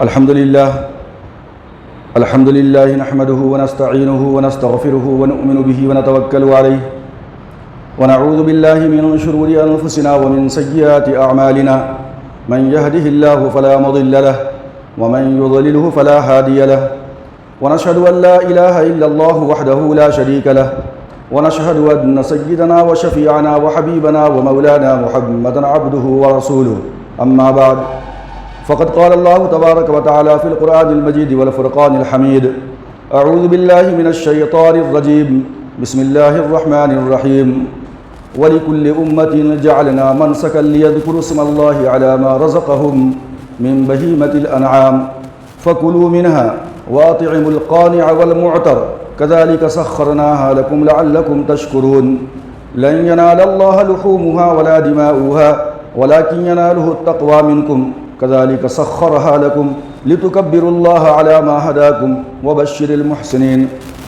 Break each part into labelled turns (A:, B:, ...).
A: الحمد لله نحمده ونستعينه ونستغفره ونؤمن به ونتوكل عليه ونعوذ بالله من شرور أنفسنا ومن سيئات أعمالنا من يهده الله فلا مضل له ومن يضلله فلا هادي له ونشهد أن لا إله إلا الله وحده لا شريك له ونشهد أن سيدنا وشفيعنا وحبيبنا ومولانا محمدا عبده ورسوله أما بعد فقد قال الله تبارك وتعالى في القرآن المجيد والفرقان الحميد أعوذ بالله من الشيطان الرجيم بسم الله الرحمن الرحيم ولكل أمة جعلنا منسكا ليذكروا اسم الله على ما رزقهم من بهيمة الأنعام فكلوا منها وأطعموا القانع والمعتر كذلك سخرناها لكم لعلكم تشكرون لن ينال الله لحومها ولا دماؤها ولكن يناله التقوى منكم كذلك سخرها لكم لتكبروا الله على ما هداكم وبشر المحسنين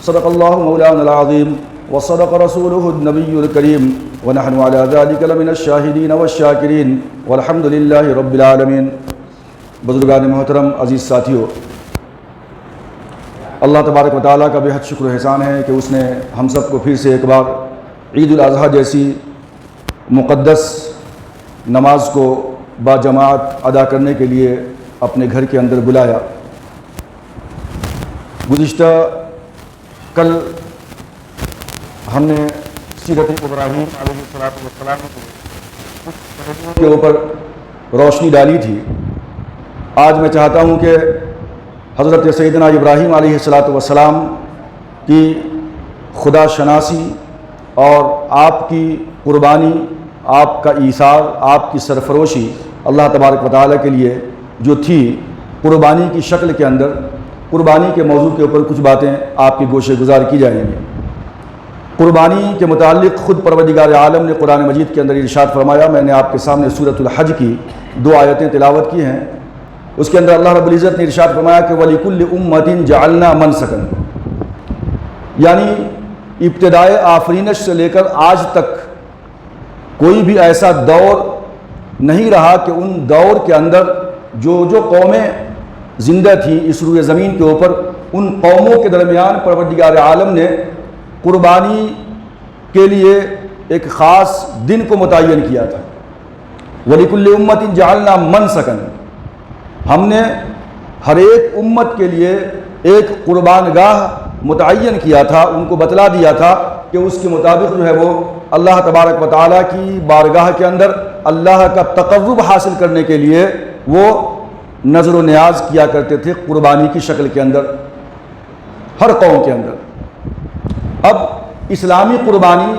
A: صدق الله مولانا العظيم وصدق رسوله النبي الكريم ونحن على ذلك لمن الشاهدين والشاكرين والحمد لله رب العالمين۔ بزرگان محترم، عزیز ساتھیو، اللہ تبارک و تعالیٰ کا بے حد شکر و احسان ہے کہ اس نے ہم سب کو پھر سے ایک بار عید الاضحیٰ جیسی مقدس نماز کو با جماعت ادا کرنے کے لیے اپنے گھر کے اندر بلایا۔ گزشتہ کل ہم نے سیرت ابراہیم علیہ السلام کے اوپر روشنی ڈالی تھی۔ آج میں چاہتا ہوں کہ حضرت سیدنا ابراہیم علیہ السلام کی خدا شناسی اور آپ کی قربانی، آپ کا ایثار، آپ کی سرفروشی اللہ تبارک و تعالیٰ کے لیے جو تھی، قربانی کی شکل کے اندر قربانی کے موضوع کے اوپر کچھ باتیں آپ کی گوشے گزار کی جائیں گی۔ قربانی کے متعلق خود پروردگار عالم نے قرآن مجید کے اندر ارشاد فرمایا۔ میں نے آپ کے سامنے سورۃ الحج کی 2 آیتیں تلاوت کی ہیں۔ اس کے اندر اللہ رب العزت نے ارشاد فرمایا کہ وَلِكُلِّ أُمَّةٍ جَعَلْنَا مَنْسَكًا، یعنی ابتدائے آفرینش سے لے کر آج تک کوئی بھی ایسا دور نہیں رہا کہ ان دور کے اندر جو قومیں زندہ تھیں اس روئے زمین کے اوپر، ان قوموں کے درمیان پروردگار عالم نے قربانی کے لیے ایک خاص دن کو متعین کیا تھا۔ وَلِكُلِّ أُمَّةٍ جَعَلْنَا مَنْسَكًا، ہم نے ہر ایک امت کے لیے ایک قربان گاہ متعین کیا تھا، ان کو بتلا دیا تھا کہ اس کے مطابق جو ہے وہ اللہ تبارک و تعالیٰ کی بارگاہ کے اندر اللہ کا تقرب حاصل کرنے کے لیے وہ نظر و نیاز کیا کرتے تھے قربانی کی شکل کے اندر ہر قوم کے اندر۔ اب اسلامی قربانی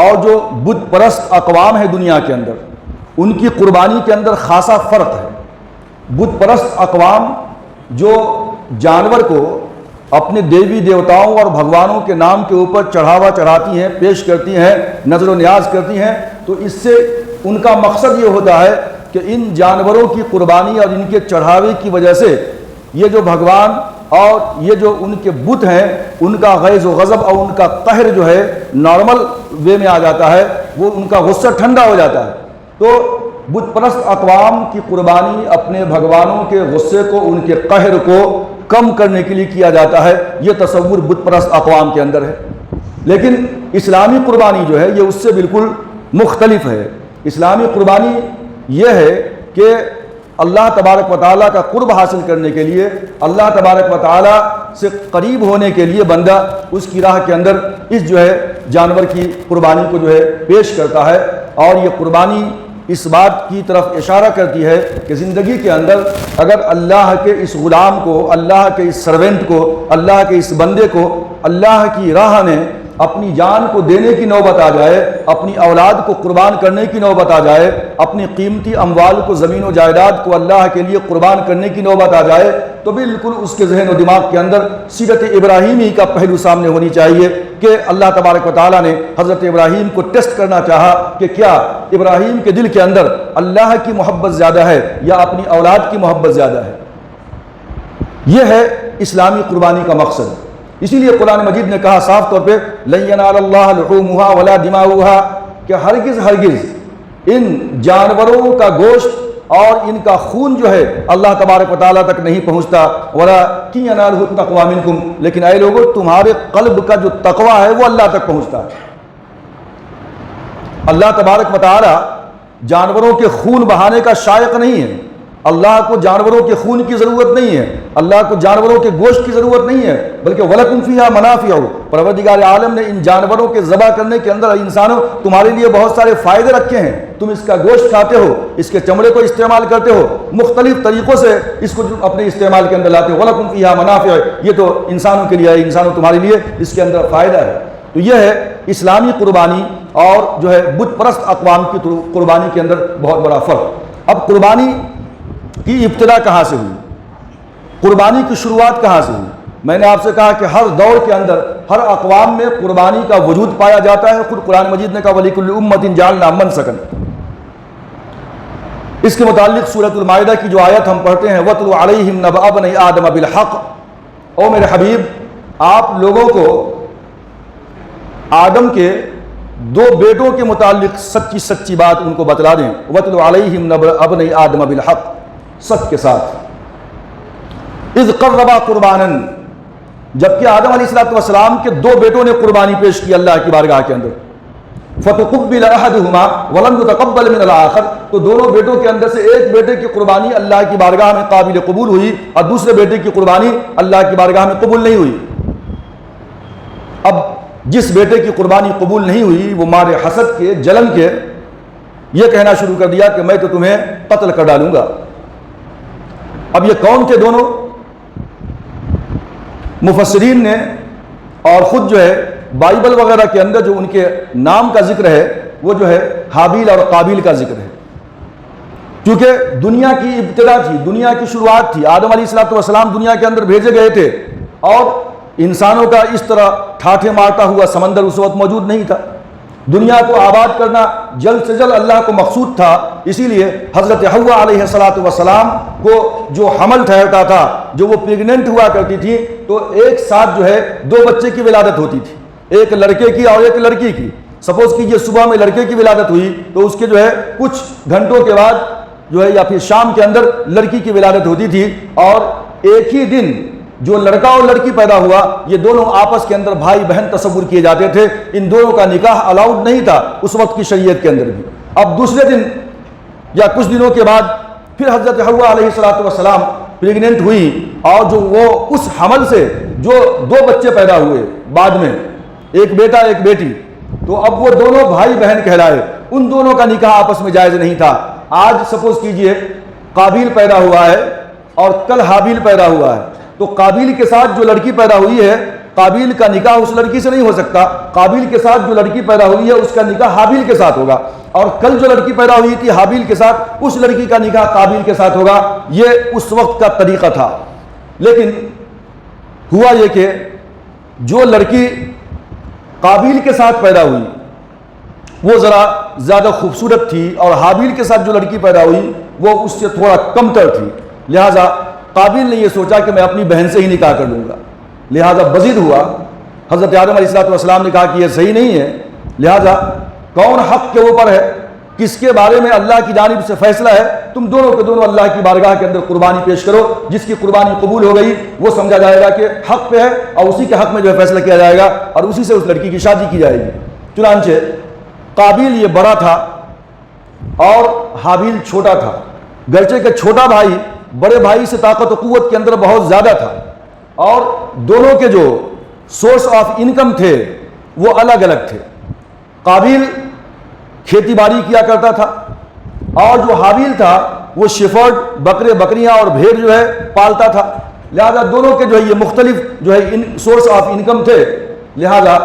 A: اور جو بت پرست اقوام ہیں دنیا کے اندر، ان کی قربانی کے اندر خاصا فرق ہے۔ بت پرست اقوام جو جانور کو اپنے دیوی دیوتاؤں اور بھگوانوں کے نام کے اوپر چڑھاوا چڑھاتی ہیں، پیش کرتی ہیں، نظر و نیاز کرتی ہیں، تو اس سے ان کا مقصد یہ ہوتا ہے کہ ان جانوروں کی قربانی اور ان کے چڑھاوے کی وجہ سے یہ جو بھگوان اور یہ جو ان کے بت ہیں ان کا غیظ و غضب اور ان کا قہر جو ہے نارمل وے میں آ جاتا ہے، وہ ان کا غصہ ٹھنڈا ہو جاتا ہے۔ تو بت پرست اقوام کی قربانی اپنے بھگوانوں کے غصے کو، ان کے قہر کو کم کرنے کے لیے کیا جاتا ہے، یہ تصور بت پرست اقوام کے اندر ہے۔ لیکن اسلامی قربانی جو ہے یہ اس سے بالکل مختلف ہے۔ اسلامی قربانی یہ ہے کہ اللہ تبارک و تعالیٰ کا قرب حاصل کرنے کے لیے، اللہ تبارک و تعالیٰ سے قریب ہونے کے لیے بندہ اس کی راہ کے اندر اس جو ہے جانور کی قربانی کو جو ہے پیش کرتا ہے۔ اور یہ قربانی اس بات کی طرف اشارہ کرتی ہے کہ زندگی کے اندر اگر اللہ کے اس غلام کو، اللہ کے اس سرونٹ کو، اللہ کے اس بندے کو اللہ کی راہ میں اپنی جان کو دینے کی نوبت آ جائے، اپنی اولاد کو قربان کرنے کی نوبت آ جائے، اپنی قیمتی اموال کو، زمین و جائیداد کو اللہ کے لیے قربان کرنے کی نوبت آ جائے، تو بالکل اس کے ذہن و دماغ کے اندر سیرت ابراہیمی کا پہلو سامنے ہونی چاہیے کہ اللہ تبارک و تعالیٰ نے حضرت ابراہیم کو ٹیسٹ کرنا چاہا کہ کیا ابراہیم کے دل کے اندر اللہ کی محبت زیادہ ہے یا اپنی اولاد کی محبت زیادہ ہے۔ یہ ہے اسلامی قربانی کا مقصد۔ اسی لیے قرآن مجید نے کہا صاف طور پہ لن ینال اللہ لحومها ولا دماؤها کہ ہرگز ان جانوروں کا گوشت اور ان کا خون جو ہے اللہ تبارک و تعالیٰ تک نہیں پہنچتا. وَلَٰكِنْ يَنَالُهُ التَّقْوَىٰ مِنْكُمْ، لیکن اے لوگوں تمہارے قلب کا جو تقویٰ ہے وہ اللہ تک پہنچتا ہے. اللہ تبارک و تعالیٰ جانوروں کے خون بہانے کا شائق نہیں ہے. اللہ کو جانوروں کے خون کی ضرورت نہیں ہے، اللہ کو جانوروں کے گوشت کی ضرورت نہیں ہے، بلکہ وَلَكُمْ فِيهَا مَنَافِعُ، پروردگار عالم نے ان جانوروں کے ذبح کرنے کے اندر انسانوں تمہارے لیے بہت سارے فائدے رکھے ہیں. تم اس کا گوشت کھاتے ہو، اس کے چمڑے کو استعمال کرتے ہو، مختلف طریقوں سے اس کو اپنے استعمال کے اندر لاتے ہو. وَلَكُمْ فِيهَا مَنَافِعُ، یہ تو انسانوں کے لیے ہے، انسانوں تمہارے لیے اس کے اندر فائدہ ہے. تو یہ ہے اسلامی قربانی اور جو ہے بت پرست اقوام کی قربانی کے اندر بہت بڑا فرق. اب قربانی کی ابتدا کہاں سے ہوئی، قربانی کی شروعات کہاں سے ہوئی؟ میں نے آپ سے کہا کہ ہر دور کے اندر ہر اقوام میں قربانی کا وجود پایا جاتا ہے. خود قرآن مجید نے کہا وَلِكُلِّ أُمَّةٍ جَعَلْنَا مَنْسَكًا. اس کے متعلق سورۃ المائدہ کی جو آیت ہم پڑھتے ہیں وَاتْلُ عَلَيْهِمْ نَبَأَ بَنِي آدَمَ بِالْحَقِّ، او میرے حبیب آپ لوگوں کو آدم کے دو بیٹوں کے متعلق سچی بات ان کو بتلا دیں. وَاتْلُ عَلَيْهِمْ نَبَأَ بَنِي آدَمَ بِالْحَقِّ، سچ کے ساتھ. اذ قربا قربانن، جبکہ آدم علیہ السلام کے دو بیٹوں نے قربانی پیش کی اللہ کی بارگاہ کے اندر. فتقبل احدہما ولم يتقبل من الاخر، تو دونوں بیٹوں کے اندر سے ایک بیٹے کی قربانی اللہ کی بارگاہ میں قابل قبول ہوئی اور دوسرے بیٹے کی قربانی اللہ کی بارگاہ میں قبول نہیں ہوئی. اب جس بیٹے کی قربانی قبول نہیں ہوئی وہ مارے حسد کے، جلن کے یہ کہنا شروع کر دیا کہ میں تو تمہیں قتل کر ڈالوں گا. اب یہ کون تھے دونوں؟ مفسرین نے اور خود جو ہے بائبل وغیرہ کے اندر جو ان کے نام کا ذکر ہے وہ جو ہے حابیل اور قابیل کا ذکر ہے. کیونکہ دنیا کی ابتدا تھی، دنیا کی شروعات تھی. آدم علیہ السلام دنیا کے اندر بھیجے گئے تھے اور انسانوں کا اس طرح ٹھاٹھے مارتا ہوا سمندر اس وقت موجود نہیں تھا. دنیا کو آباد کرنا جلد سے جلد اللہ کو مقصود تھا. اسی لیے حضرت حوا علیہ السلام کو جو حمل ٹھہرتا تھا، جو وہ پریگننٹ ہوا کرتی تھی، تو ایک ساتھ جو ہے دو بچے کی ولادت ہوتی تھی، ایک لڑکے کی اور ایک لڑکی کی. سپوز کیجئے صبح میں لڑکے کی ولادت ہوئی تو اس کے جو ہے کچھ گھنٹوں کے بعد جو ہے یا پھر شام کے اندر لڑکی کی ولادت ہوتی تھی. اور ایک ہی دن جو لڑکا اور لڑکی پیدا ہوا یہ دونوں آپس کے اندر بھائی بہن تصور کیے جاتے تھے. ان دونوں کا نکاح الاؤڈ نہیں تھا اس وقت کی شریعت کے اندر بھی. اب دوسرے دن یا کچھ دنوں کے بعد پھر حضرت حوا علیہ السلام پریگننٹ ہوئی اور جو وہ اس حمل سے جو دو بچے پیدا ہوئے بعد میں، ایک بیٹا ایک بیٹی، تو اب وہ دونوں بھائی بہن کہلائے. ان دونوں کا نکاح آپس میں جائز نہیں تھا. آج سپوز کیجئے قابیل پیدا ہوا ہے اور کل حابیل پیدا ہوا ہے، تو قابیل کے ساتھ جو لڑکی پیدا ہوئی ہے قابیل کا نکاح اس لڑکی سے نہیں ہو سکتا. قابیل کے ساتھ جو لڑکی پیدا ہوئی ہے اس کا نکاح حابیل کے ساتھ ہوگا. اور کل جو لڑکی پیدا ہوئی تھی حابیل کے ساتھ اس لڑکی کا نکاح قابیل کے ساتھ ہوگا. یہ اس وقت کا طریقہ تھا. لیکن ہوا یہ کہ جو لڑکی قابیل کے ساتھ پیدا ہوئی وہ ذرا زیادہ خوبصورت تھی اور حابیل کے ساتھ جو لڑکی پیدا ہوئی وہ اس سے تھوڑا کمتر تھی. لہٰذا قابیل نے یہ سوچا کہ میں اپنی بہن سے ہی نکاح کر لوں گا. لہٰذا بزید ہوا. حضرت آدم علیہ السلام نے کہا کہ یہ صحیح نہیں ہے. لہٰذا کون حق کے اوپر ہے، کس کے بارے میں اللہ کی جانب سے فیصلہ ہے، تم دونوں کے دونوں اللہ کی بارگاہ کے اندر قربانی پیش کرو. جس کی قربانی قبول ہو گئی وہ سمجھا جائے گا کہ حق پہ ہے اور اسی کے حق میں جو ہے فیصلہ کیا جائے گا اور اسی سے اس لڑکی کی شادی کی جائے گی. چنانچہ قابیل یہ بڑا تھا اور حابیل چھوٹا تھا. گرچہ کہ چھوٹا بھائی بڑے بھائی سے طاقت و قوت کے اندر بہت زیادہ تھا اور دونوں کے جو سورس آف انکم تھے وہ الگ الگ تھے. قابیل کھیتی باڑی کیا کرتا تھا اور جو حابیل تھا وہ شیفرڈ بکرے بکریاں اور بھیڑ جو ہے پالتا تھا. لہذا دونوں کے جو ہے یہ مختلف جو ہے سورس آف انکم تھے. لہذا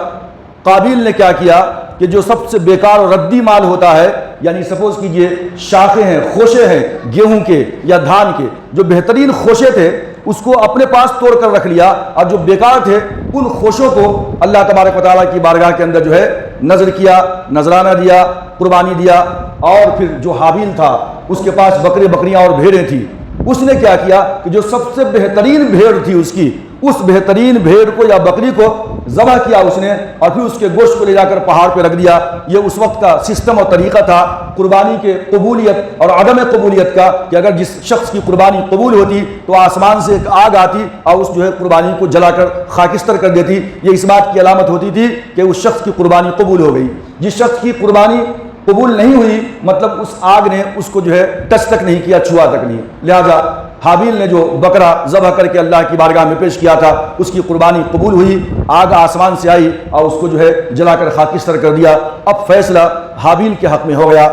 A: قابیل نے کیا کیا کہ جو سب سے بیکار اور ردی مال ہوتا ہے، یعنی سپوز کیجئے شاخیں ہیں، خوشے ہیں گیہوں کے یا دھان کے، جو بہترین خوشے تھے اس کو اپنے پاس توڑ کر رکھ لیا اور جو بیکار تھے ان خوشوں کو اللہ تبارک و تعالیٰ کی بارگاہ کے اندر جو ہے نظر کیا، نذرانہ دیا، قربانی دیا. اور پھر جو حابیل تھا اس کے پاس بکرے بکریاں اور بھیڑیں تھیں. اس نے کیا کیا کہ جو سب سے بہترین بھیڑ تھی اس کی، اس بہترین بھیڑ کو یا بکری کو ذبح کیا اس نے اور پھر اس کے گوشت کو لے جا کر پہاڑ پہ رکھ دیا۔ یہ اس وقت کا سسٹم اور طریقہ تھا قربانی کے قبولیت اور عدم قبولیت کا، کہ اگر جس شخص کی قربانی قبول ہوتی تو آسمان سے ایک آگ آتی اور اس قربانی کو جلا کر خاکستر کر دیتی۔ یہ اس بات کی علامت ہوتی تھی کہ اس شخص کی قربانی قبول ہو گئی۔ جس شخص کی قربانی قبول نہیں ہوئی مطلب اس آگ نے اس کو ٹچ تک نہیں کیا، چھوا تک نہیں۔ لہذا حابیل نے جو بکرا ذبح کر کے اللہ کی بارگاہ میں پیش کیا تھا اس کی قربانی قبول ہوئی، آگ آسمان سے آئی اور اس کو جلا کر خاکستر کر دیا۔ اب فیصلہ حابیل کے حق میں ہو گیا۔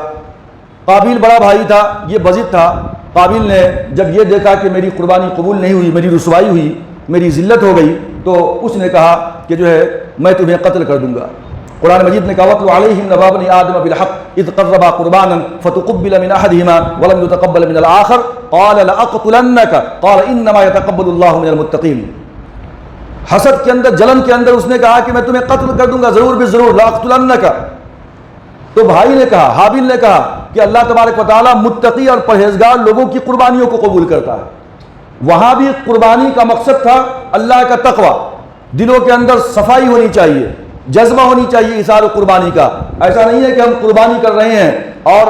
A: قابیل بڑا بھائی تھا، یہ بزد تھا۔ قابیل نے جب یہ دیکھا کہ میری قربانی قبول نہیں ہوئی، میری رسوائی ہوئی، میری ذلت ہو گئی، تو اس نے کہا کہ میں تمہیں قتل کر دوں گا۔ قرآن مجید نے کہا وَاتْلُ عَلَيْهِمْ نَبَأَ ابْنَيْ آدَمَ بِالْحَقِّ إِذْ قَرَّبَا قُرْبَانًا فَتُقُبِّلَ مِنْ أَحَدِهِمَا وَلَمْ يُتَقَبَّلْ مِنَ الْآخَرِ قَالَ لَأَقْتُلَنَّكَ قَالَ إِنَّمَا يَتَقَبَّلُ اللَّهُ مِنَ الْمُتَّقِينَ۔ حسد کے اندر، جلن کے اندر اس نے کہا کہ میں تمہیں قتل کر دوں گا، ضرور بھی ضرور، لَأَقْتُلَنَّكَ۔ تو بھائی نے کہا، حابیل نے کہا کہ اللہ تبارک و تعالیٰ متقی اور پرہیزگار لوگوں کی قربانیوں کو قبول کرتا ہے۔ وہاں بھی قربانی کا مقصد تھا اللہ کا تقوی، دلوں کے اندر صفائی ہونی چاہیے، جذبہ ہونی چاہیے اظہار قربانی کا۔ ایسا نہیں ہے کہ ہم قربانی کر رہے ہیں اور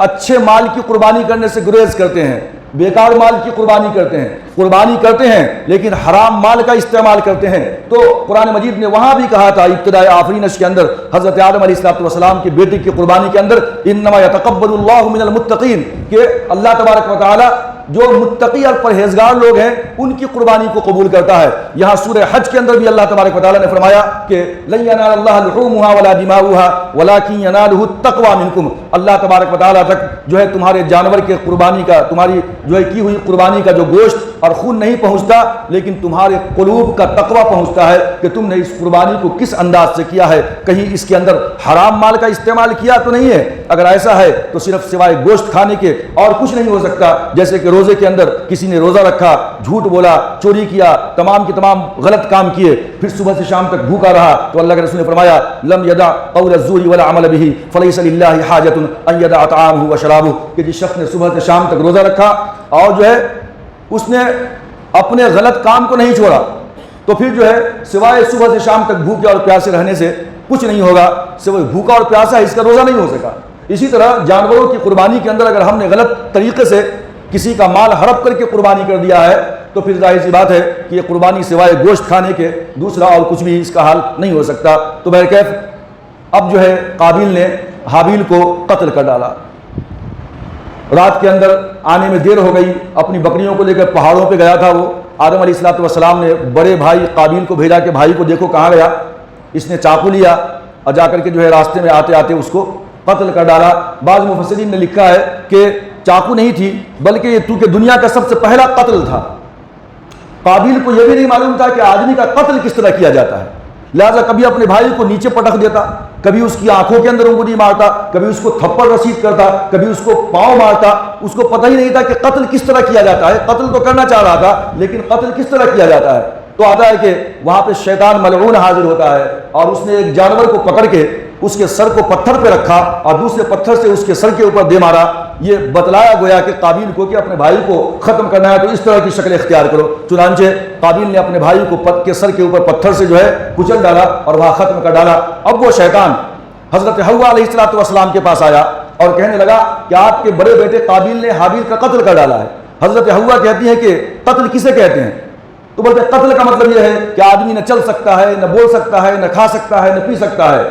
A: اچھے مال کی قربانی کرنے سے گریز کرتے ہیں، بیکار مال کی قربانی کرتے ہیں۔ قربانی کرتے ہیں لیکن حرام مال کا استعمال کرتے ہیں۔ تو قرآن مجید نے وہاں بھی کہا تھا ابتداء آفرینش کے اندر، حضرت آدم علیہ السلام کی بیٹی کی قربانی کے اندر، انما یتقبل اللہ من المتقین، کہ اللہ تبارک و تعالی جو متقی اور پرہیزگار لوگ ہیں ان کی قربانی کو قبول کرتا ہے۔ یہاں سورہ حج کے اندر بھی اللہ تبارک و تعالیٰ نے فرمایا کہ لن ینال اللہ لحومها ولا دماؤها ولکن ینالہ التقوی منکم۔ اللہ تبارک و تعالیٰ تک تمہارے جانور کے قربانی کا، تمہاری کی ہوئی قربانی کا جو گوشت اور خون نہیں پہنچتا، لیکن تمہارے قلوب کا تقوی پہنچتا ہے کہ تم نے اس قربانی کو کس انداز سے کیا ہے، کہیں اس کے اندر حرام مال کا استعمال کیا تو نہیں ہے۔ اگر ایسا ہے تو صرف سوائے گوشت کھانے کے اور کچھ نہیں ہو سکتا، جیسے کہ روزے کے اندر کسی نے روزہ رکھا، جھوٹ بولا، چوری کیا، تمام کے تمام غلط کام کیے، پھر صبح سے شام تک بھوکا رہا، تو اللہ کے رسول نے فرمایا لم یدع قول الزور ولا عمل به فلیس للہ حاجۃ ان یدع طعامہ وشرابہ، کہ جس شخص نے صبح سے شام تک روزہ رکھا اور اس نے اپنے غلط کام کو نہیں چھوڑا، تو پھر سوائے صبح سے شام تک بھوکے اور پیاسے رہنے سے کچھ نہیں ہوگا، سوائے بھوکا اور پیاسا اس کا روزہ نہیں ہو سکا۔ اسی طرح جانوروں کی قربانی کے اندر اگر ہم نے غلط طریقے سے کسی کا مال ہڑپ کر کے قربانی کر دیا ہے تو پھر ظاہر سی بات ہے کہ یہ قربانی سوائے گوشت کھانے کے دوسرا اور کچھ بھی اس کا حال نہیں ہو سکتا۔ تو بہرکیف اب قابیل نے حابیل کو قتل کر ڈالا۔ رات کے اندر آنے میں دیر ہو گئی، اپنی بکریوں کو لے کر پہاڑوں پہ گیا تھا وہ۔ آدم علیہ السلام نے بڑے بھائی قابیل کو بھیجا کہ بھائی کو دیکھو کہاں گیا۔ اس نے چاقو لیا اور جا کر کے راستے میں آتے آتے اس کو قتل کر ڈالا۔ بعض مفسرین نے لکھا ہے کہ چاقو نہیں تھی بلکہ یہ چونکہ دنیا کا سب سے پہلا قتل تھا، قابیل کو یہ بھی نہیں معلوم تھا کہ آدمی کا قتل کس طرح کیا جاتا ہے، لہذا کبھی اپنے بھائی کو نیچے پٹک دیتا، کبھی اس کی آنکھوں کے اندر انگلی مارتا، کبھی اس کو تھپڑ رسید کرتا، کبھی اس کو پاؤں مارتا۔ اس کو پتہ ہی نہیں تھا کہ قتل کس طرح کیا جاتا ہے۔ قتل تو کرنا چاہ رہا تھا لیکن قتل کس طرح کیا جاتا ہے۔ تو آتا ہے کہ وہاں پہ شیطان ملعون حاضر ہوتا ہے اور اس نے ایک جانور کو پکڑ کے اس کے سر کو پتھر پہ رکھا اور دوسرے پتھر سے اس کے سر کے اوپر دے مارا۔ یہ بتلایا گویا کہ قابیل کو کہ اپنے بھائی کو ختم کرنا ہے تو اس طرح کی شکل اختیار کرو۔ چنانچہ قابیل نے اپنے بھائی کو کے سر کے اوپر پتھر سے کچل ڈالا اور وہاں ختم کر ڈالا۔ اب وہ شیطان حضرت حوا علیہ السلام کے پاس آیا اور کہنے لگا کہ آپ کے بڑے بیٹے قابیل نے حابیل کا قتل کر ڈالا ہے۔ حضرت حوا کہتی ہیں کہ قتل کسے کہتے ہیں؟ تو بولتے قتل کا مطلب یہ ہے کہ آدمی نہ چل سکتا ہے، نہ بول سکتا ہے، نہ کھا سکتا ہے، نہ پی سکتا ہے۔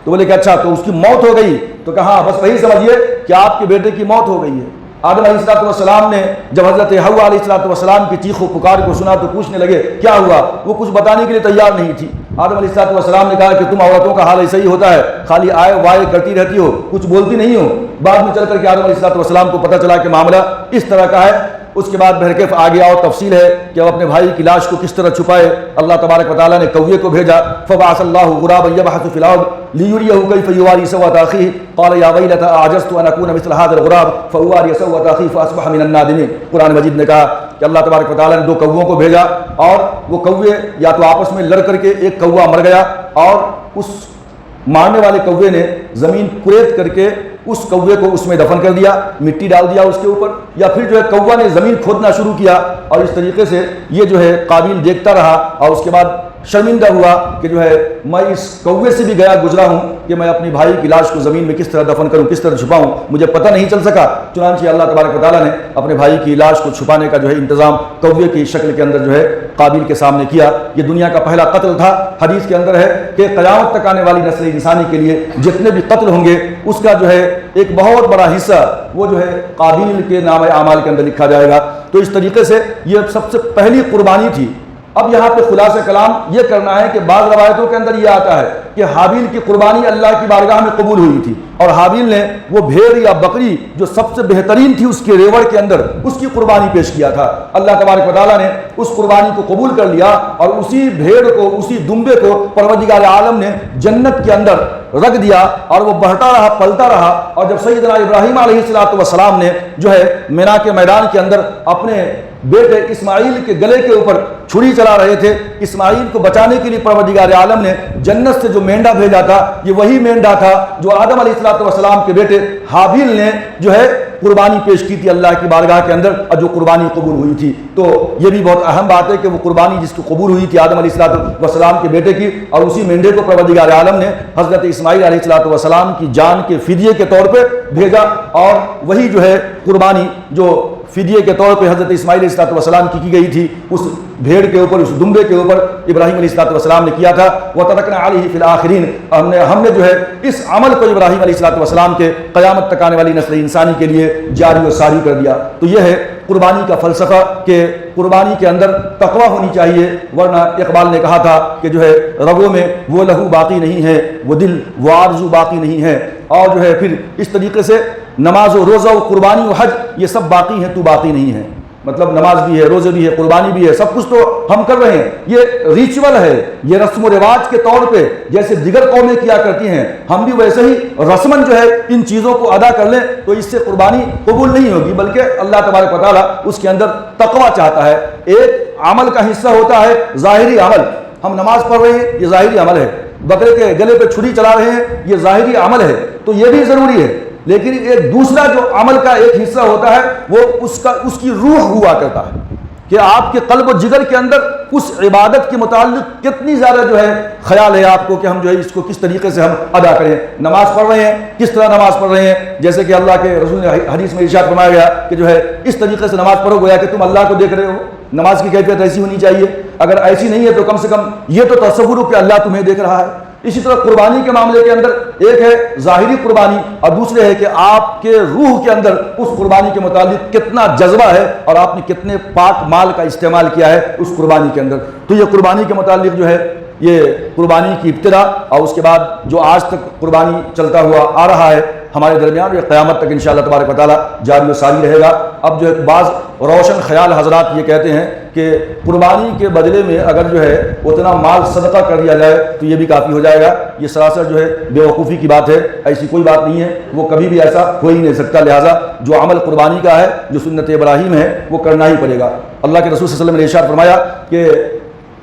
A: تو بولے کہ اچھا تو اس کی موت ہو گئی؟ تو کہا بس وہی سمجھیے کہ آپ کے بیٹے کی موت ہو گئی ہے۔ آدم علیہ السلام نے جب حضرت حوا علیہ السلام کی چیخ و پکار کو سنا تو پوچھنے لگے کیا ہوا؟ وہ کچھ بتانے کے لیے تیار نہیں تھی۔ آدم علیہ السلام نے کہا کہ تم عورتوں کا حال ایسا ہی ہوتا ہے، خالی آئے وائے کرتی رہتی ہو، کچھ بولتی نہیں ہو۔ بعد میں چل کر کے آدم علیہ السلام کو پتہ چلا کہ معاملہ اس طرح کا ہے۔ اس کے بعد بہرکیف آگے اور تفصیل ہے کہ وہ اپنے بھائی کی لاش کو کس طرح چھپائے۔ اللہ تبارک و تعالیٰ نے کوے کو بھیجا، فبعث اللہ غرابا یبحث فی الارض لیریہ کیف یواری سوءۃ اخیہ قال یا ویلتى اعجزت ان اکون مثل هذا الغراب فاواری سوءۃ اخی فاصبح من النادمین۔ قرآن مجید نے کہا کہ اللہ تبارک و تعالیٰ نے 2 کووں کو بھیجا اور وہ کوے یا تو آپس میں لڑ کر کے ایک کوا مر گیا اور اس مارنے والے کوے نے زمین کریت کر کے اس کوے کو اس میں دفن کر دیا، مٹی ڈال دیا اس کے اوپر، یا پھر کوا نے زمین کھودنا شروع کیا اور اس طریقے سے یہ قابیل دیکھتا رہا اور اس کے بعد شرمندہ ہوا کہ جو ہے میں اس کوے سے بھی گیا گزرا ہوں کہ میں اپنی بھائی کی لاش کو زمین میں کس طرح دفن کروں، کس طرح چھپاؤں، مجھے پتہ نہیں چل سکا۔ چنانچہ اللہ تبارک و تعالیٰ نے اپنے بھائی کی لاش کو چھپانے کا جو ہے انتظام کوے کی شکل کے اندر جو ہے قابیل کے سامنے کیا۔ یہ دنیا کا پہلا قتل تھا۔ حدیث کے اندر ہے کہ قیامت تک آنے والی نسل انسانی کے لیے جتنے بھی قتل ہوں گے اس کا جو ہے ایک بہت بڑا حصہ وہ جو ہے قابیل کے نام اعمال کے اندر لکھا جائے گا۔ تو اس طریقے سے یہ سب سے پہلی قربانی تھی۔ اب یہاں پہ خلاصہ کلام یہ کرنا ہے کہ بعض روایتوں کے اندر یہ آتا ہے کہ حابیل کی قربانی اللہ کی بارگاہ میں قبول ہوئی تھی، اور حابیل نے وہ بھیڑ یا بکری جو سب سے بہترین تھی اس کے ریوڑ کے اندر اس کی قربانی پیش کیا تھا۔ اللہ تبارک و تعالیٰ نے اس قربانی کو قبول کر لیا، اور اسی بھیڑ کو، اسی دمبے کو پروردگار عالم نے جنت کے اندر رکھ دیا، اور وہ بڑھتا رہا، پلتا رہا۔ اور جب سیدنا ابراہیم علیہ السلام نے جو ہے مینا کے میدان کے اندر اپنے بیٹے اسماعیل کے گلے کے اوپر چھری چلا رہے تھے، اسماعیل کو بچانے کے لیے پروردگار عالم نے جنت سے جو مینڈا بھیجا تھا، یہ وہی مینڈا تھا جو آدم علیہ السلام کے بیٹے حابیل نے جو ہے قربانی پیش کی تھی اللہ کی بارگاہ کے اندر، اور جو قربانی قبول ہوئی تھی۔ تو یہ بھی بہت اہم بات ہے کہ وہ قربانی جس کی قبول ہوئی تھی آدم علیہ السلام کے بیٹے کی، اور اسی مینڈے کو پروردگار عالم نے حضرت اسماعیل علیہ السلام کی جان کے فدیے کے طور پہ بھیجا، اور وہی جو ہے قربانی جو فدیے کے طور پہ حضرت اسماعیل علیہ السلام کی گئی تھی، اس بھیڑ کے اوپر، اس دمبے کے اوپر ابراہیم علیہ السلام نے کیا تھا۔ وَتَرَكْنَا عَلَيْهِ فِي الْآخِرِينَ، ہم نے جو ہے اس عمل کو ابراہیم علیہ السلام کے قیامت تک آنے والی نسل انسانی کے لیے جاری و ساری کر دیا۔ تو یہ ہے قربانی کا فلسفہ کہ قربانی کے اندر تقویٰ ہونی چاہیے، ورنہ اقبال نے کہا تھا کہ جو ہے رگوں میں وہ لہو باقی نہیں ہے، وہ دل وہ آرزو باقی نہیں ہے۔ اور جو ہے پھر اس طریقے سے نماز و روزہ و قربانی و حج یہ سب باقی ہیں، تو باقی نہیں ہے۔ مطلب نماز بھی ہے، روزے بھی ہے، قربانی بھی ہے، سب کچھ تو ہم کر رہے ہیں۔ یہ ریچول ہے، یہ رسم و رواج کے طور پہ جیسے دیگر قومیں کیا کرتی ہیں، ہم بھی ویسے ہی رسماً جو ہے ان چیزوں کو ادا کر لیں تو اس سے قربانی قبول نہیں ہوگی، بلکہ اللہ تبارک و تعالیٰ اس کے اندر تقویٰ چاہتا ہے۔ ایک عمل کا حصہ ہوتا ہے ظاہری عمل، ہم نماز پڑھ رہے ہیں، یہ ظاہری عمل ہے، بکرے کے گلے پہ چھری چلا رہے ہیں، یہ ظاہری عمل ہے، تو یہ بھی ضروری ہے۔ لیکن ایک دوسرا جو عمل کا ایک حصہ ہوتا ہے وہ اس کی روح ہوا کرتا ہے کہ آپ کے قلب و جگر کے اندر اس عبادت کے متعلق کتنی زیادہ جو ہے خیال ہے آپ کو کہ ہم جو ہے اس کو کس طریقے سے ہم ادا کریں۔ نماز پڑھ رہے ہیں، کس طرح نماز پڑھ رہے ہیں، جیسے کہ اللہ کے رسول نے حدیث میں ارشاد فرمایا گیا کہ جو ہے اس طریقے سے نماز پڑھو گویا کہ تم اللہ کو دیکھ رہے ہو۔ نماز کی کیفیت ایسی ہونی چاہیے، اگر ایسی نہیں ہے تو کم سے کم یہ تو تصور ہو کہ اللہ تمہیں دیکھ رہا ہے۔ اسی طرح قربانی کے معاملے کے اندر ایک ہے ظاہری قربانی، اور دوسرے ہے کہ آپ کے روح کے اندر اس قربانی کے متعلق کتنا جذبہ ہے اور آپ نے کتنے پاک مال کا استعمال کیا ہے اس قربانی کے اندر۔ تو یہ قربانی کے متعلق جو ہے یہ قربانی کی ابتدا، اور اس کے بعد جو آج تک قربانی چلتا ہوا آ رہا ہے ہمارے درمیان، اور قیامت تک انشاءاللہ تبارک و تعالیٰ جاری و ساری رہے گا۔ اب جو ہے بعض روشن خیال حضرات یہ کہتے ہیں کہ قربانی کے بدلے میں اگر جو ہے اتنا مال صدقہ کر دیا جائے تو یہ بھی کافی ہو جائے گا۔ یہ سراسر جو ہے بے وقوفی کی بات ہے، ایسی کوئی بات نہیں ہے، وہ کبھی بھی ایسا ہو ہی نہیں سکتا۔ لہٰذا جو عمل قربانی کا ہے، جو سنت ابراہیم ہے، وہ کرنا ہی پڑے گا۔ اللہ کے رسول صلی اللہ علیہ وسلم نے ارشاد فرمایا کہ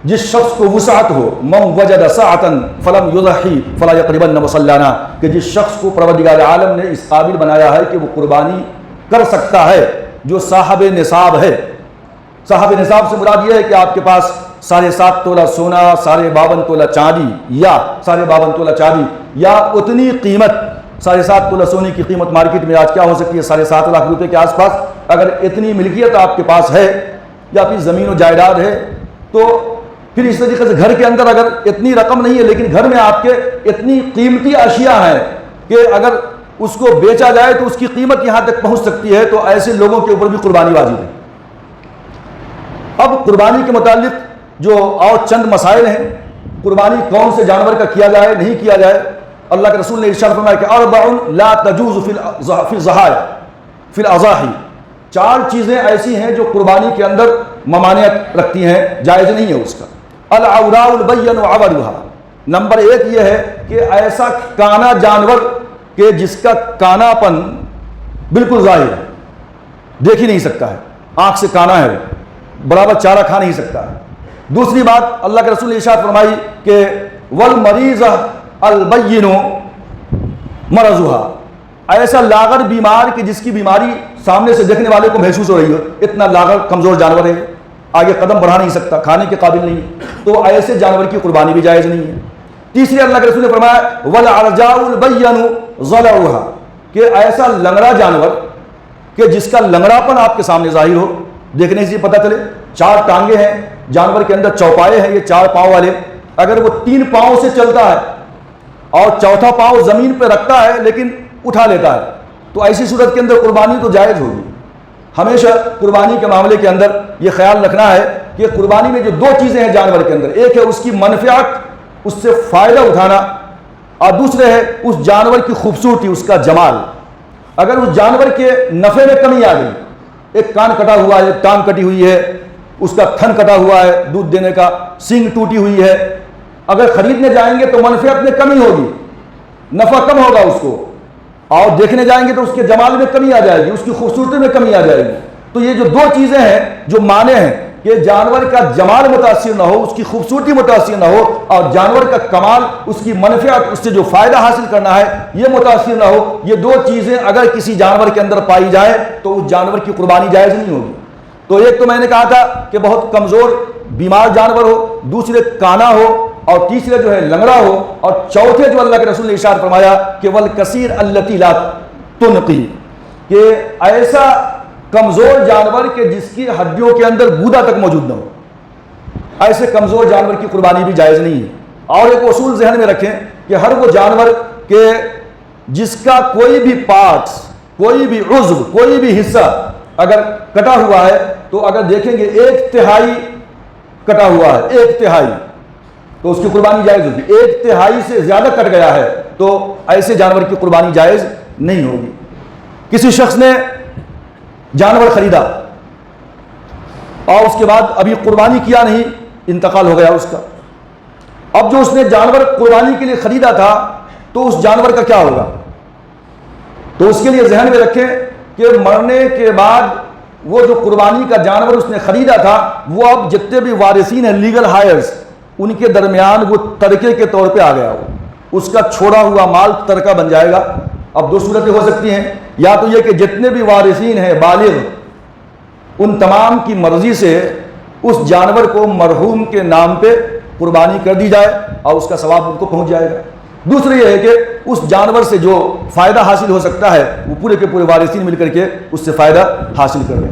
A: جس شخص کو وسعت ہو، من وجد سعۃ فلم یضحی فلا یقربن مصلانا، کہ جس شخص کو پروردگار عالم نے اس قابل بنایا ہے کہ وہ قربانی کر سکتا ہے، جو صاحب نصاب ہے۔ صاحب نصاب سے مراد یہ ہے کہ آپ کے پاس 7.5 تولہ سونا، 52 تولہ چاندی، یا 52 تولہ چاندی، یا اتنی قیمت 7.5 تولہ سونے کی قیمت مارکیٹ میں آج کیا ہو سکتی ہے، 7.5 لاکھ روپے کے آس پاس۔ اگر اتنی ملکیت آپ کے پاس ہے یا پھر زمین و جائیداد ہے، تو پھر اس طریقے سے گھر کے اندر اگر اتنی رقم نہیں ہے لیکن گھر میں آپ کے اتنی قیمتی اشیاء ہیں کہ اگر اس کو بیچا جائے تو اس کی قیمت یہاں تک پہنچ سکتی ہے، تو ایسے لوگوں کے اوپر بھی قربانی واجب ہے۔ اب قربانی کے متعلق جو اور چند مسائل ہیں، قربانی کون سے جانور کا کیا جائے، نہیں کیا جائے۔ اللہ کے رسول نے ارشاد فرمایا کہ اربع لا تجوز فی الضحایا فی الاضاحی، 4 چیزیں ایسی ہیں جو قربانی کے اندر ممانعت رکھتی ہیں، جائز نہیں ہے اس کا۔ العوراء البین عورها، نمبر 1 یہ ہے کہ ایسا کانا جانور کہ جس کا کانا پن بالکل ظاہر ہے، دیکھ ہی نہیں سکتا ہے، آنکھ سے کانا ہے، برابر چارہ کھا نہیں سکتا ہے۔ دوسری بات اللہ کے رسول نے ارشاد فرمائی کہ والمریض البین مرضها، ایسا لاغر بیمار کہ جس کی بیماری سامنے سے دیکھنے والے کو محسوس ہو رہی ہو، اتنا لاغر کمزور جانور ہے۔ آگے قدم بڑھا نہیں سکتا، کھانے کے قابل نہیں ہے، تو ایسے جانور کی قربانی بھی جائز نہیں ہے۔ تیسری اللہ کے رسول نے فرمایا وَالْعَرْجَاءُ الْبَيَّنُ ضَلَعُهَا، کہ ایسا لنگڑا جانور کہ جس کا لنگڑاپن آپ کے سامنے ظاہر ہو، دیکھنے سے پتہ چلے 4 ٹانگیں ہیں جانور کے اندر، چوپائے ہیں یہ 4 پاؤں والے، اگر وہ 3 پاؤں سے چلتا ہے اور چوتھا پاؤں زمین پہ رکھتا ہے لیکن اٹھا لیتا ہے، تو ایسی صورت کے اندر قربانی تو جائز ہوگی۔ ہمیشہ قربانی کے معاملے کے اندر یہ خیال رکھنا ہے کہ قربانی میں جو 2 چیزیں ہیں جانور کے اندر، ایک ہے اس کی منفعت، اس سے فائدہ اٹھانا، اور دوسرے ہے اس جانور کی خوبصورتی، اس کا جمال۔ اگر اس جانور کے نفع میں کمی آ گئی، ایک کان کٹا ہوا ہے، ایک ٹانگ کٹی ہوئی ہے، اس کا تھن کٹا ہوا ہے دودھ دینے کا، سینگ ٹوٹی ہوئی ہے، اگر خریدنے جائیں گے تو منفعت میں کمی ہوگی، نفع کم ہوگا اس کو، اور دیکھنے جائیں گے تو اس کے جمال میں کمی آ جائے گی، اس کی خوبصورتی میں کمی آ جائے گی۔ تو یہ جو 2 چیزیں ہیں جو مانع ہیں کہ جانور کا جمال متاثر نہ ہو، اس کی خوبصورتی متاثر نہ ہو، اور جانور کا کمال، اس کی منفعت، اس سے جو فائدہ حاصل کرنا ہے یہ متاثر نہ ہو، یہ 2 چیزیں اگر کسی جانور کے اندر پائی جائے تو اس جانور کی قربانی جائز نہیں ہوگی۔ تو ایک تو میں نے کہا تھا کہ بہت کمزور بیمار جانور ہو، دوسرے کانا ہو، اور تیسرے جو ہے لنگڑا ہو، اور چوتھے جو اللہ کے رسول نے ارشاد فرمایا کہ والکثیر التی لا تنقی، کہ ایسا کمزور جانور کہ جس کی ہڈیوں کے اندر گودا تک موجود نہ ہو، ایسے کمزور جانور کی قربانی بھی جائز نہیں ہے۔ اور ایک اصول ذہن میں رکھیں کہ ہر وہ جانور کہ جس کا کوئی بھی پارٹس، کوئی بھی عضو، کوئی بھی حصہ اگر کٹا ہوا ہے، تو اگر دیکھیں گے 1/3 کٹا ہوا ہے، 1/3، تو اس کی قربانی جائز ہوگی۔ 1/3 سے زیادہ کٹ گیا ہے تو ایسے جانور کی قربانی جائز نہیں ہوگی۔ کسی شخص نے جانور خریدا اور اس کے بعد ابھی قربانی کیا نہیں، انتقال ہو گیا اس کا، اب جو اس نے جانور قربانی کے لیے خریدا تھا تو اس جانور کا کیا ہوگا؟ تو اس کے لیے ذہن میں رکھیں کہ مرنے کے بعد وہ جو قربانی کا جانور اس نے خریدا تھا، وہ اب جتنے بھی وارثین ہیں، لیگل ہائرز، ان کے درمیان وہ ترکے کے طور پہ آ گیا ہو، اس کا چھوڑا ہوا مال ترکہ بن جائے گا۔ اب 2 صورتیں ہو سکتی ہیں، یا تو یہ کہ جتنے بھی وارثین ہیں بالغ، ان تمام کی مرضی سے اس جانور کو مرحوم کے نام پہ قربانی کر دی جائے اور اس کا ثواب ان کو پہنچ جائے گا۔ دوسرے یہ ہے کہ اس جانور سے جو فائدہ حاصل ہو سکتا ہے وہ پورے کے پورے وارثین مل کر کے اس سے فائدہ حاصل کر لیں۔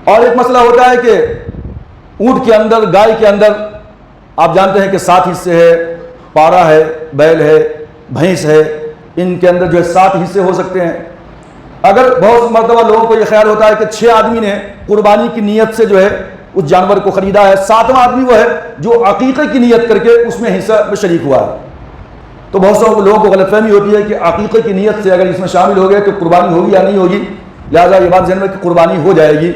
A: اور ایک مسئلہ ہوتا ہے کہ اونٹ کے اندر، گائے کے اندر آپ جانتے ہیں کہ 7 حصے ہے، پارا ہے، بیل ہے، بھینس ہے، ان کے اندر جو ہے 7 حصے ہو سکتے ہیں۔ اگر بہت مرتبہ لوگوں کو یہ خیال ہوتا ہے کہ 6 آدمی نے قربانی کی نیت سے جو ہے اس جانور کو خریدا ہے، 7واں آدمی وہ ہے جو عقیقے کی نیت کر کے اس میں حصہ میں شریک ہوا ہے، تو بہت سارے لوگوں کو غلط فہمی ہوتی ہے کہ عقیقے کی نیت سے اگر اس میں شامل ہو گئے تو قربانی ہوگی یا نہیں ہوگی، لہٰذا یہ بات ذہن میں کہ قربانی ہو جائے گی۔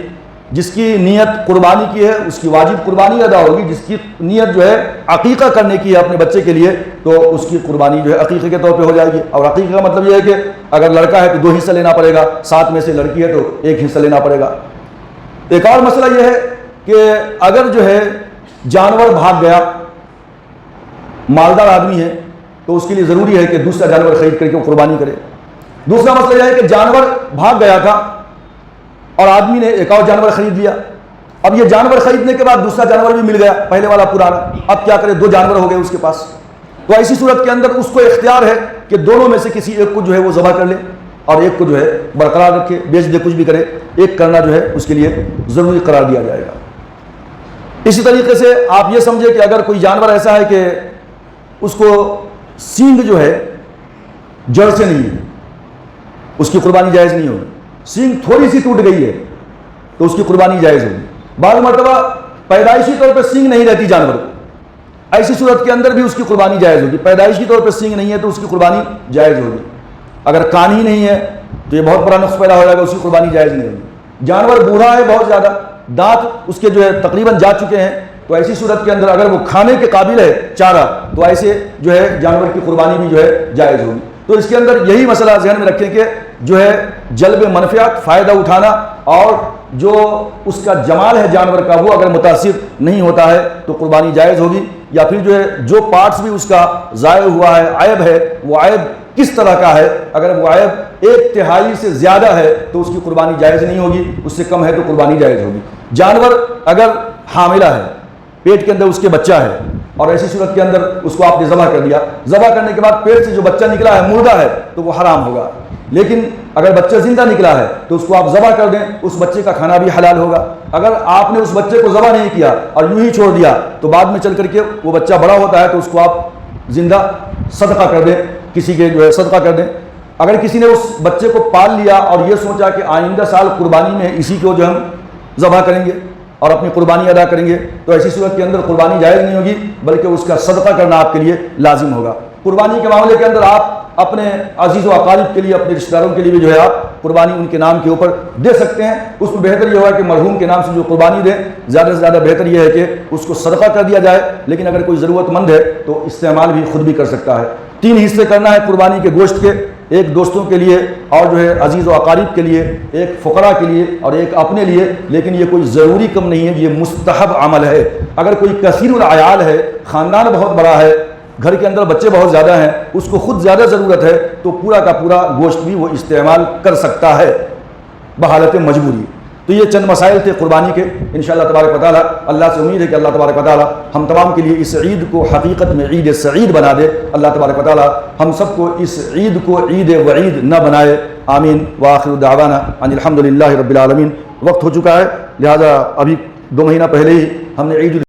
A: جس کی نیت قربانی کی ہے اس کی واجب قربانی ادا ہوگی، جس کی نیت جو ہے عقیقہ کرنے کی ہے اپنے بچے کے لیے تو اس کی قربانی جو ہے عقیقے کے طور پہ ہو جائے گی۔ اور عقیقے کا مطلب یہ ہے کہ اگر لڑکا ہے تو 2 حصہ لینا پڑے گا، 7 میں سے لڑکی ہے تو 1 حصہ لینا پڑے گا۔ ایک اور مسئلہ یہ ہے کہ اگر جو ہے جانور بھاگ گیا، مالدار آدمی ہے تو اس کے لیے ضروری ہے کہ دوسرا جانور خرید کر کے وہ قربانی کرے۔ دوسرا مسئلہ یہ ہے کہ جانور بھاگ گیا تھا اور آدمی نے ایک اور جانور خرید لیا، اب یہ جانور خریدنے کے بعد دوسرا جانور بھی مل گیا، پہلے والا پرانا، اب کیا کرے؟ 2 جانور ہو گئے اس کے پاس، تو ایسی صورت کے اندر اس کو اختیار ہے کہ دونوں میں سے کسی ایک کو جو ہے وہ ذبح کر لے اور ایک کو جو ہے برقرار رکھے، بیچ دے، کچھ بھی کرے، ایک کرنا جو ہے اس کے لیے ضروری قرار دیا جائے گا۔ اسی طریقے سے آپ یہ سمجھے کہ اگر کوئی جانور ایسا ہے کہ اس کو سینگ جو ہے جڑ سے نہیں ہے، اس کی قربانی جائز نہیں ہوگی۔ سینگ تھوڑی سی ٹوٹ گئی ہے تو اس کی قربانی جائز ہوگی۔ بعض مرتبہ پیدائشی طور پہ سینگ نہیں رہتی جانور کو، ایسی صورت کے اندر بھی اس کی قربانی جائز ہوگی۔ پیدائشی طور پہ سینگ نہیں ہے تو اس کی قربانی جائز ہوگی۔ اگر کان ہی نہیں ہے تو یہ بہت بڑا نقص پیدا ہو جائے گا، اس کی قربانی جائز نہیں ہوگی۔ جانور بوڑھا ہے بہت زیادہ، دانت اس کے جو ہے تقریباً جا چکے ہیں، تو ایسی صورت کے اندر اگر وہ کھانے کے قابل ہے چارہ تو ایسے جو ہے جانور کی قربانی بھی جو ہے جائز ہوگی۔ تو اس کے اندر یہی مسئلہ ذہن میں رکھیں کہ جو ہے جلب منفعت، فائدہ اٹھانا، اور جو اس کا جمال ہے جانور کا وہ اگر متاثر نہیں ہوتا ہے تو قربانی جائز ہوگی۔ یا پھر جو ہے جو پارٹس بھی اس کا ضائع ہوا ہے، عیب ہے، وہ عیب کس طرح کا ہے؟ اگر وہ عیب 1/3 سے زیادہ ہے تو اس کی قربانی جائز نہیں ہوگی، اس سے کم ہے تو قربانی جائز ہوگی۔ جانور اگر حاملہ ہے، پیٹ کے اندر اس کے بچہ ہے، اور ایسی صورت کے اندر اس کو آپ نے ذبح کر دیا، ذبح کرنے کے بعد پیٹ سے جو بچہ نکلا ہے مردہ ہے تو وہ حرام ہوگا، لیکن اگر بچہ زندہ نکلا ہے تو اس کو آپ ذبح کر دیں، اس بچے کا کھانا بھی حلال ہوگا۔ اگر آپ نے اس بچے کو ذبح نہیں کیا اور یوں ہی چھوڑ دیا تو بعد میں چل کر کے وہ بچہ بڑا ہوتا ہے تو اس کو آپ زندہ صدقہ کر دیں، کسی کے جو ہے صدقہ کر دیں۔ اگر کسی نے اس بچے کو پال لیا اور یہ سوچا کہ آئندہ سال قربانی میں اسی کو جو ہم ذبح کریں گے اور اپنی قربانی ادا کریں گے، تو ایسی صورت کے اندر قربانی جائز نہیں ہوگی، بلکہ اس کا صدقہ کرنا آپ کے لیے لازم ہوگا۔ قربانی کے معاملے کے اندر آپ اپنے عزیز و اقارب کے لیے، اپنے رشتہ داروں کے لیے بھی جو ہے آپ قربانی ان کے نام کے اوپر دے سکتے ہیں۔ اس میں بہتر یہ ہوگا کہ مرحوم کے نام سے جو قربانی دیں، زیادہ سے زیادہ بہتر یہ ہے کہ اس کو صدقہ کر دیا جائے، لیکن اگر کوئی ضرورت مند ہے تو استعمال بھی خود بھی کر سکتا ہے۔ 3 حصے کرنا ہے قربانی کے گوشت کے، ایک دوستوں کے لیے اور جو ہے عزیز و اقارب کے لیے، ایک فقراء کے لیے اور ایک اپنے لیے، لیکن یہ کوئی ضروری کم نہیں ہے، یہ مستحب عمل ہے۔ اگر کوئی کثیر العیال ہے، خاندان بہت بڑا ہے، گھر کے اندر بچے بہت زیادہ ہیں، اس کو خود زیادہ ضرورت ہے تو پورا کا پورا گوشت بھی وہ استعمال کر سکتا ہے بحالت مجبوری۔ تو یہ چند مسائل تھے قربانی کے، انشاءاللہ تبارک و تعالیٰ اللہ سے امید ہے کہ اللہ تبارک و تعالیٰ ہم تمام کے لیے اس عید کو حقیقت میں عید سعید بنا دے۔ اللہ تبارک و تعالیٰ ہم سب کو اس عید کو عید وعید نہ بنائے، آمین۔ وآخر دعوانا ان الحمد للہ رب العالمین۔ وقت ہو چکا ہے، لہذا ابھی 2 مہینہ پہلے ہی ہم نے عید